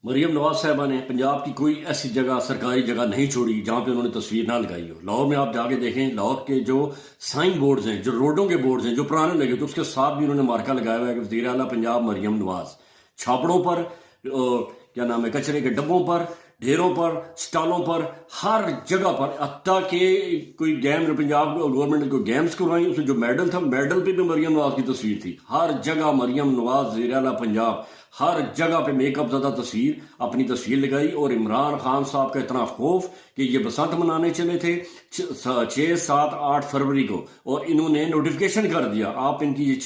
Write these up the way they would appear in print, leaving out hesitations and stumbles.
مریم نواز صاحبہ نے پنجاب کی کوئی ایسی جگہ سرکاری جگہ نہیں چھوڑی جہاں پہ انہوں نے تصویر نہ لگائی ہو۔ لاہور میں آپ جا کے دیکھیں، لاہور کے جو سائن بورڈز ہیں، جو روڈوں کے بورڈز ہیں، جو پرانے لگے تو اس کے ساتھ بھی انہوں نے مارکا لگایا ہوا ہے کہ وزیر اعلیٰ پنجاب مریم نواز۔ چھاپڑوں پر کیا نام ہے، کچرے کے ڈبوں پر، ڈھیروں پر، سٹالوں پر، ہر جگہ پر، حتیٰ کہ کوئی گیم پنجاب گورنمنٹ نے کوئی گیمز کروائیں، اس میں جو میڈل تھا، میڈل پہ بھی مریم نواز کی تصویر تھی۔ ہر جگہ مریم نواز وزیر اعلیٰ پنجاب، ہر جگہ پہ میک اپ زدہ تصویر، اپنی تصویر لگائی۔ اور عمران خان صاحب کا اتنا خوف کہ یہ بسنت منانے چلے تھے 6، 7، 8 فروری کو، اور انہوں نے نوٹیفیکیشن کر دیا۔ آپ ان کی یہ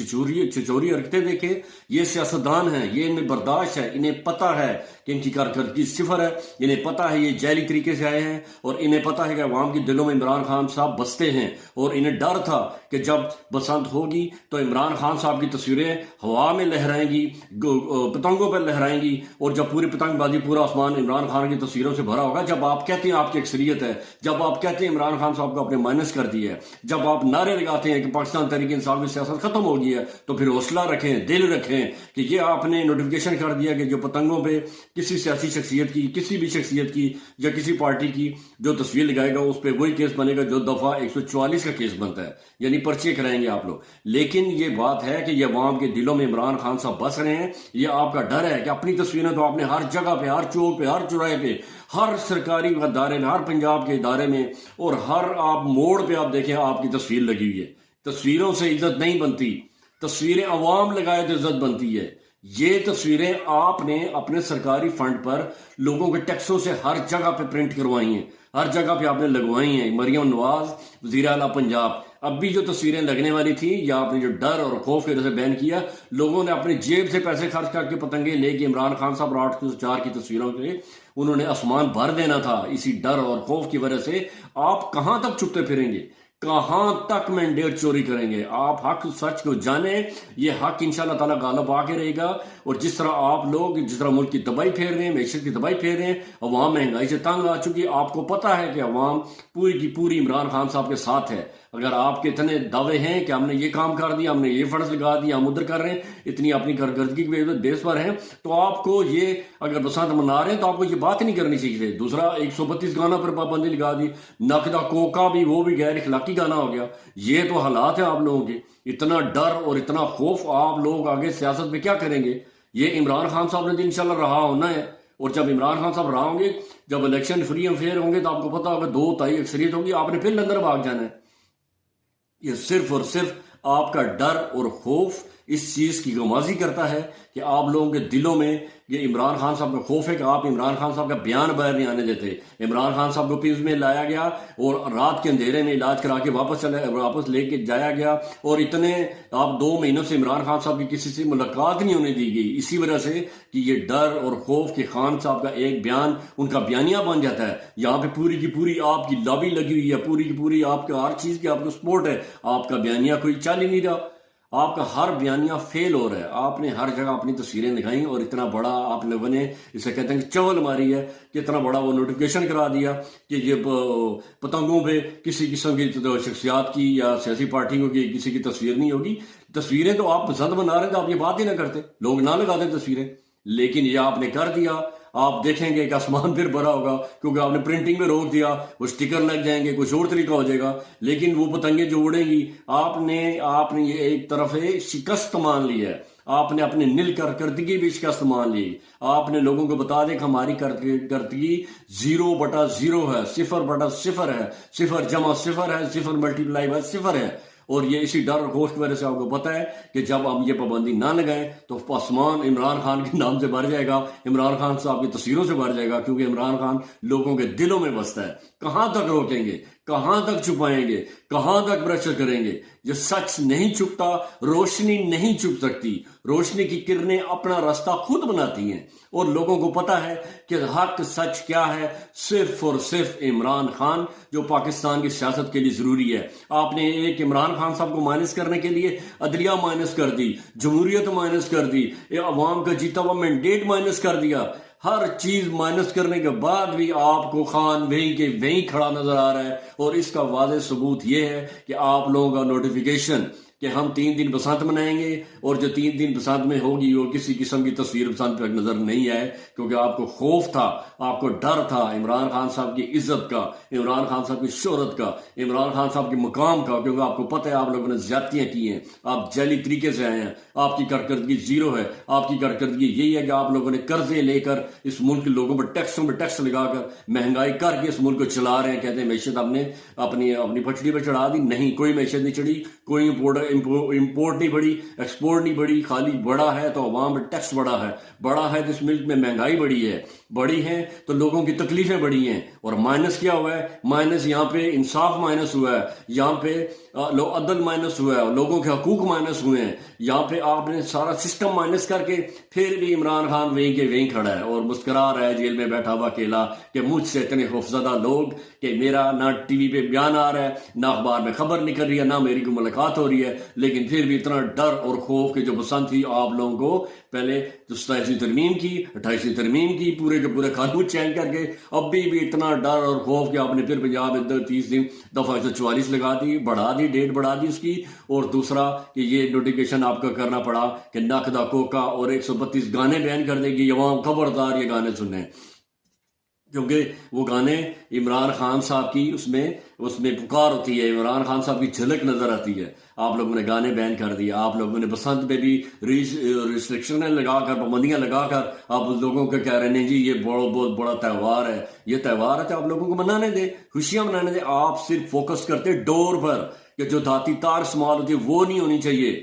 چچوری حرکتیں دیکھیں، یہ سیاستدان ہیں، یہ انہیں برداشت ہے، انہیں پتہ ہے کہ ان کی کارکردگی صفر ہے، انہیں پتہ ہے یہ جعلی طریقے سے آئے ہیں، اور انہیں پتہ ہے کہ عوام کے دلوں میں عمران خان صاحب بستے ہیں، اور انہیں ڈر تھا کہ جب بسنت ہوگی تو عمران خان صاحب کی تصویریں ہوا میں لہرائیں گی، پتنگوں پر لہرائیں گی، اور جب پوری پتنگ بازی، پورا آسمان عمران خان کی تصویروں سے بھرا ہوگا۔ جب آپ کہتے ہیں آپ کی اکثریت ہے، جب آپ کہتے ہیں عمران خان صاحب کو آپ نے مائنس کر دی ہے، جب آپ نعرے لگاتے ہیں کہ پاکستان تحریک انصاف کی سیاست ختم ہو گئی ہے، تو پھر حوصلہ رکھیں، دل رکھیں کہ یہ آپ نے نوٹیفیکیشن کر دیا کہ جو پتنگوں پہ کسی سیاسی شخصیت کی، کسی بھی شخصیت کی یا کسی پارٹی کی جو تصویر لگائے گا، اس پہ وہی کیس بنے گا جو دفعہ 144 کا کیس بنتا ہے، یعنی پرچے کرائیں گے آپ لوگ۔ لیکن یہ بات ہے کہ یہ عوام کے دلوں میں عمران خان صاحب بس رہے ہیں۔ یہ آپ کا ڈر ہے کہ اپنی تصویریں تو آپ نے ہر جگہ پہ، ہر چوک پہ، ہر چوراہے پہ، ہر سرکاری ادارے میں، ہر پنجاب کے ادارے میں، اور ہر آپ موڑ پہ آپ دیکھیں آپ کی تصویر لگی ہوئی ہے۔ تصویروں سے عزت نہیں بنتی، تصویریں عوام لگائے تو عزت بنتی ہے۔ یہ تصویریں آپ نے اپنے سرکاری فنڈ پر لوگوں کے ٹیکسوں سے ہر جگہ پہ پرنٹ کروائی ہیں، ہر جگہ پہ آپ نے لگوائی ہیں۔ مریم نواز وزیر اعلیٰ پنجاب، اب بھی جو تصویریں لگنے والی تھی، یا آپ نے جو ڈر اور خوف کی وجہ سے بین کیا، لوگوں نے اپنی جیب سے پیسے خرچ کر کے پتنگیں لے کے عمران خان صاحب 804 کی تصویروں کے انہوں نے آسمان بھر دینا تھا۔ اسی ڈر اور خوف کی وجہ سے آپ کہاں تک چھپتے پھریں گے، کہاں تک مینڈیٹ چوری کریں گے؟ آپ حق سچ کو جانیں، یہ حق انشاءاللہ تعالیٰ غالب آ کے رہے گا۔ اور جس طرح آپ لوگ، جس طرح ملک کی تباہی پھیر رہے ہیں، معیشت کی تباہی پھیر رہے ہیں، عوام مہنگائی سے تنگ آ چکی، آپ کو پتہ ہے کہ عوام پوری کی پوری عمران خان صاحب کے ساتھ ہے۔ اگر آپ کے اتنے دعوے ہیں کہ ہم نے یہ کام کر دیا، ہم نے یہ فنڈز لگا دیا، ہم ادھر کر رہے ہیں، اتنی اپنی کارکردگی کے بیس پر ہیں، تو آپ کو یہ، اگر بسنت منا رہے ہیں تو آپ کو یہ بات نہیں کرنی چاہیے۔ دوسرا 132 گانا پر پابندی لگا دی، نقدہ کوکا بھی، وہ بھی غیر اخلاقی گانا ہو گیا۔ یہ تو حالات ہیں آپ لوگوں کے۔ اتنا ڈر اور اتنا خوف، آپ لوگ آگے سیاست میں کیا کریں گے؟ یہ عمران خان صاحب نے انشاءاللہ رہا ہونا ہے، اور جب عمران خان صاحب رہا ہوں گے، جب الیکشن فری اینڈ فیئر ہوں گے، تو آپ کو پتا ہوگا 2/3 اکثریت ہوگی، آپ نے پھر لندن بھاگ جانا ہے۔ یہ صرف اور صرف آپ کا ڈر اور خوف اس چیز کی غمازی کرتا ہے کہ آپ لوگوں کے دلوں میں یہ عمران خان صاحب کا خوف ہے کہ آپ عمران خان صاحب کا بیان باہر نہیں آنے دیتے۔ عمران خان صاحب کو پیس میں لایا گیا اور رات کے اندھیرے میں علاج کرا کے واپس لے کے جایا گیا، اور اتنے آپ 2 مہینوں سے عمران خان صاحب کی کسی سے ملاقات نہیں ہونے دی گئی، اسی وجہ سے کہ یہ ڈر اور خوف کہ خان صاحب کا ایک بیان ان کا بیانیہ بن جاتا ہے۔ یہاں پہ پوری کی پوری آپ کی لابی لگی ہوئی ہے، پوری کی پوری آپ کا ہر چیز کی آپ کو سپورٹ ہے، آپ کا بیانیہ کوئی چل ہی نہیں رہا، آپ کا ہر بیانیہ فیل ہو رہا ہے۔ آپ نے ہر جگہ اپنی تصویریں دکھائیں، اور اتنا بڑا آپ لوگوں نے اسے کہتے ہیں کہ چول ماری ہے کہ اتنا بڑا وہ نوٹیفیکیشن کرا دیا کہ یہ پتنگوں پہ کسی قسم کی شخصیات کی یا سیاسی پارٹیوں کی کسی کی تصویر نہیں ہوگی۔ تصویریں تو آپ پسند بنا رہے ہیں تو آپ یہ بات ہی نہ کرتے، لوگ نہ لگاتے تصویریں، لیکن یہ آپ نے کر دیا۔ آپ دیکھیں گے کہ آسمان پھر بھرا ہوگا، کیونکہ آپ نے پرنٹنگ میں روک دیا، وہ سٹیکر لگ جائیں گے، کچھ اور طریقہ ہو جائے گا، لیکن وہ پتنگیں جو اڑیں گی، آپ نے یہ ایک طرف شکست مان لی ہے، آپ نے اپنے نل کارکردگی بھی شکست مان لی۔ آپ نے لوگوں کو بتا دیں کہ ہماری کارکردگی 0/0 ہے، 0/0 ہے، 0 × 0 ہے، 0 × 0 ہے۔ اور یہ اسی ڈر اور خوف کی وجہ سے آپ کو پتا ہے کہ جب ہم یہ پابندی نہ لگائیں تو آسمان عمران خان کے نام سے بھر جائے گا، عمران خان صاحب کی تصویروں سے بھر جائے گا، کیونکہ عمران خان لوگوں کے دلوں میں بستا ہے۔ کہاں تک روکیں گے، کہاں تک چھپائیں گے، کہاں تک پریشر کریں گے؟ یہ سچ نہیں چھپتا، روشنی نہیں چھپ سکتی، روشنی کی کرنیں اپنا راستہ خود بناتی ہیں، اور لوگوں کو پتا ہے کہ حق سچ کیا ہے، صرف اور صرف عمران خان جو پاکستان کی سیاست کے لیے ضروری ہے۔ آپ نے ایک عمران خان صاحب کو مائنس کرنے کے لیے عدلیہ مائنس کر دی، جمہوریت مائنس کر دی، عوام کا جیتا ہوا مینڈیٹ مائنس کر دیا، ہر چیز مائنس کرنے کے بعد بھی آپ کو خان وہیں کے وہیں کھڑا نظر آ رہا ہے۔ اور اس کا واضح ثبوت یہ ہے کہ آپ لوگوں کا نوٹیفیکیشن کہ کہ ہم 3 دن بسنت منائیں گے اور جو 3 دن بسنت میں ہوگی وہ کسی قسم کی تصویر بسنت پہ نظر نہیں آئے، کیونکہ آپ کو خوف تھا، آپ کو ڈر تھا عمران خان صاحب کی عزت کا، عمران خان صاحب کی شہرت کا، عمران خان صاحب کے مقام کا، کیونکہ آپ کو پتہ ہے آپ لوگوں نے زیادتیاں کی ہیں، آپ جعلی طریقے سے آئے ہیں، آپ کی کارکردگی زیرو ہے، آپ کی کارکردگی یہی ہے کہ آپ لوگوں نے قرضے لے کر اس ملک کے لوگوں پر ٹیکس لگا کر مہنگائی کر کے اس ملک کو چلا رہے ہیں، کہتے ہیں معیشت آپ نے اپنی پٹڑی پہ چڑھا دی۔ نہیں، کوئی معیشت نہیں چڑھی، کوئی امپورٹ نہیں بڑھی، ایکسپورٹ نہیں بڑھی، خالی بڑا ہے تو عوام میں ٹیکس بڑا ہے تو اس ملک میں مہنگائی بڑی ہے تو لوگوں کی تکلیفیں بڑی ہیں، اور مائنس کیا ہوا ہے؟ مائنس یہاں پہ انصاف مائنس ہوا ہے، یہاں پہ عدل مائنس ہوا ہے، لوگوں کے حقوق مائنس ہوئے ہیں، یہاں پہ آپ نے سارا سسٹم مائنس کر کے پھر بھی عمران خان وہیں کے وہیں کھڑا ہے اور مسکرا رہا ہے جیل میں بیٹھا ہوا اکیلا کہ مجھ سے اتنے خوفزدہ لوگ کہ میرا نہ ٹی وی پہ بیان آ رہا ہے، نہ اخبار میں خبر نکل رہی ہے، نہ میری کوئی ملاقات ہو رہی ہے، لیکن پھر بھی اتنا ڈر اور خوف کہ جو پسند تھی آپ لوگوں کو پہلے 27ویں ترمیم کی، 28ویں ترمیم کی، پورے کے پورے قانون چینج کر کے اب بھی اتنا ڈر اور خوف کہ آپ نے پھر پنجاب میں 30 دن دفعہ 144 لگا دی، ڈیٹ بڑھا دی اس کی، اور دوسرا کہ یہ نوٹیفیکیشن آپ کا کرنا پڑا کہ نقدہ کوکا اور 132 گانے بیان کر دے گی، عوام خبردار یہ گانے سنیں، کیونکہ وہ گانے عمران خان صاحب کی اس میں پکار ہوتی ہے، عمران خان صاحب کی جھلک نظر آتی ہے۔ آپ لوگوں نے گانے بین کر دیے، آپ لوگوں نے بسنت پہ بھی ریسٹرکشنیں لگا کر، پابندیاں لگا کر آپ لوگوں کو کہہ رہے ہیں جی یہ بہت بڑا تہوار ہے، یہ تہوار ہے تو آپ لوگوں کو منانے دیں، خوشیاں منانے دیں۔ آپ صرف فوکس کرتے ڈور پر کہ جو دھاتی تار استعمال ہوتی ہے وہ نہیں ہونی چاہیے،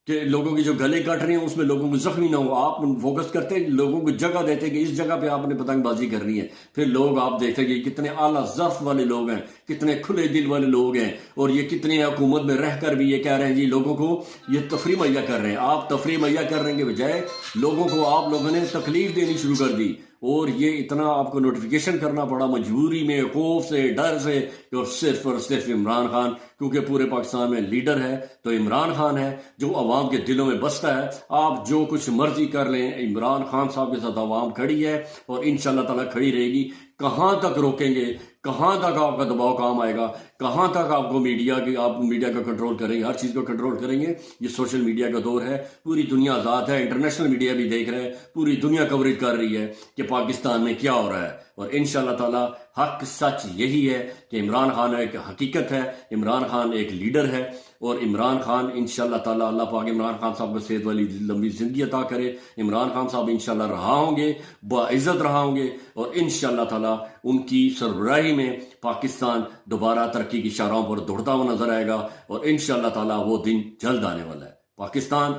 کہ لوگوں کی جو گلے کٹ رہے ہیں اس میں لوگوں کو زخمی نہ ہو، آپ فوکس کرتے لوگوں کو جگہ دیتے کہ اس جگہ پہ آپ نے پتنگ بازی کرنی ہے، پھر لوگ آپ دیکھتے کہ کتنے اعلیٰ ظرف والے لوگ ہیں، کتنے کھلے دل والے لوگ ہیں، اور یہ کتنے حکومت میں رہ کر بھی یہ کہہ رہے ہیں جی لوگوں کو یہ تفریح مہیا کر رہے ہیں۔ آپ تفریح مہیا کرنے کے بجائے لوگوں کو آپ لوگوں نے تکلیف دینی شروع کر دی، اور یہ اتنا آپ کو نوٹیفیکیشن کرنا پڑا مجبوری میں، خوف سے، ڈر سے، اور صرف عمران خان، کیونکہ پورے پاکستان میں لیڈر ہے تو عمران خان ہے جو عوام کے دلوں میں بستا ہے۔ آپ جو کچھ مرضی کر لیں، عمران خان صاحب کے ساتھ عوام کھڑی ہے اور انشاءاللہ تعالیٰ کھڑی رہے گی۔ کہاں تک روکیں گے، کہاں تک آپ کا دباؤ کام آئے گا، کہاں تک آپ میڈیا کا کنٹرول کریں گے، ہر چیز کو کنٹرول کریں گے۔ یہ سوشل میڈیا کا دور ہے، پوری دنیا آزاد ہے، انٹرنیشنل میڈیا بھی دیکھ رہے ہے، پوری دنیا کوریج کر رہی ہے کہ پاکستان میں کیا ہو رہا ہے، اور انشاءاللہ تعالی حق سچ یہی ہے کہ عمران خان ایک حقیقت ہے، عمران خان ایک لیڈر ہے، اور عمران خان انشاءاللہ تعالی، اللہ پاک عمران خان صاحب کو صحت والی لمبی زندگی عطا کرے۔ عمران خان صاحب انشاءاللہ رہا ہوں گے، باعزت رہا ہوں گے، اور انشاءاللہ تعالی ان کی سربراہی میں پاکستان دوبارہ ترقی کی شاہراہوں پر دوڑتا ہوا نظر آئے گا، اور انشاءاللہ تعالی وہ دن جلد آنے والا ہے۔ پاکستان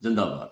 زندہ باد۔